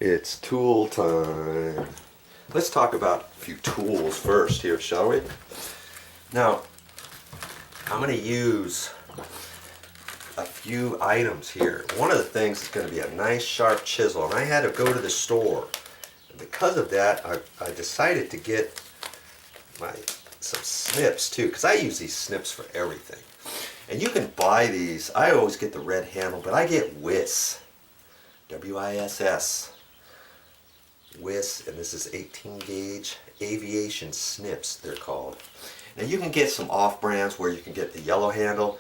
It's tool time. Let's talk about a few tools first here, shall we? Now, I'm going to use a few items here. One of the things is going to be a nice sharp chisel, and I had to go to the store. And because of that, I decided to get some snips too, because I use these snips for everything. And you can buy these. I always get the red handle, but I get WISS. W-I-S-S. WISS, and this is 18 gauge aviation snips, they're called. Now you can get some off brands where you can get the yellow handle,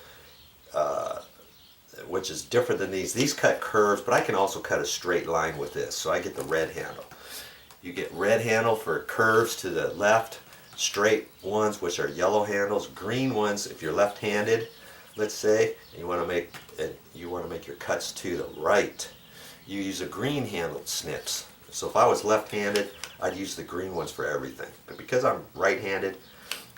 which is different than these. These cut curves, but I can also cut a straight line with this, so I get the red handle. You get red handle for curves to the left, straight ones which are yellow handles, green ones if you're left-handed, let's say, and you want to make your cuts to the right. You use a green handled snips. So if I was left-handed, I'd use the green ones for everything. But because I'm right-handed,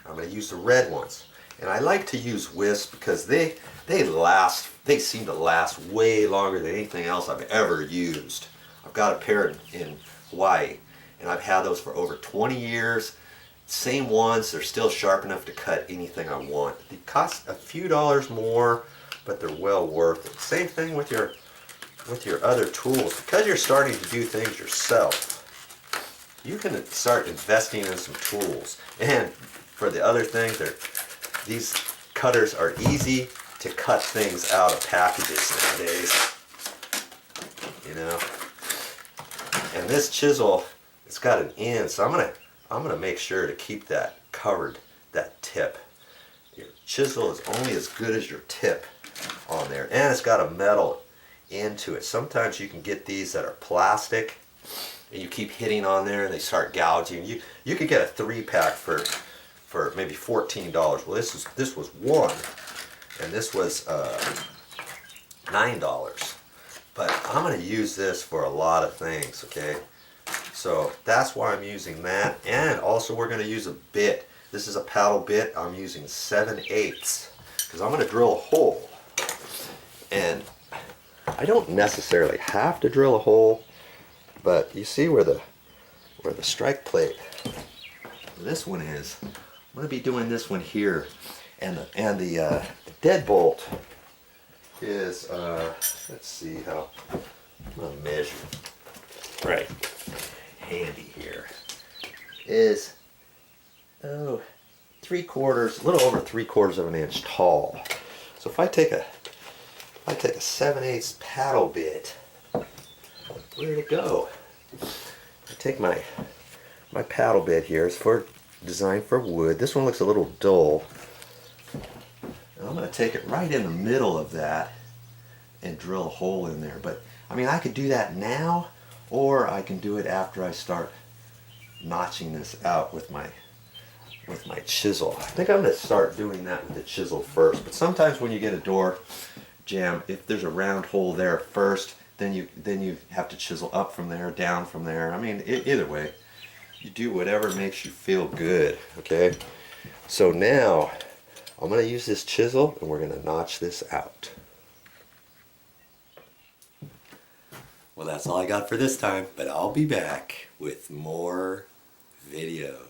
I'm going to use the red ones. And I like to use WISP because they seem to last way longer than anything else I've ever used. I've got a pair in Hawaii, and I've had those for over 20 years. Same ones, they're still sharp enough to cut anything I want. They cost a few dollars more, but they're well worth it. Same thing with your other tools. Because you're starting to do things yourself, you can start investing in some tools. And for the other things, these cutters are easy to cut things out of packages nowadays. You know. And this chisel, it's got an end, so I'm gonna make sure to keep that covered, that tip. Your chisel is only as good as your tip on there, and it's got a metal into it. Sometimes you can get these that are plastic, and you keep hitting on there, and they start gouging. You could get a 3-pack for maybe $14. Well, this was one, and this was $9. But I'm going to use this for a lot of things. Okay. So that's why I'm using that, and also we're going to use a bit. This is a paddle bit. I'm using 7/8 because I'm going to drill a hole, and I don't necessarily have to drill a hole, but you see where the strike plate, this one is. I'm going to be doing this one here, and the deadbolt is let's see how I'm going to measure. Right. Handy here is 3/4, a little over 3/4 of an inch tall. So if I take a 7/8 paddle bit, where'd it go? I take my paddle bit here. It's designed for wood. This one looks a little dull. And I'm going to take it right in the middle of that and drill a hole in there. But I mean, I could do that now, or I can do it after I start notching this out with my chisel. I think I'm going to start doing that with the chisel first. But sometimes when you get a door jamb, if there's a round hole there first, then you have to chisel up from there, down from there. I mean, either way, you do whatever makes you feel good. Okay. So now I'm going to use this chisel, and we're going to notch this out. Well, that's all I got for this time, but I'll be back with more videos.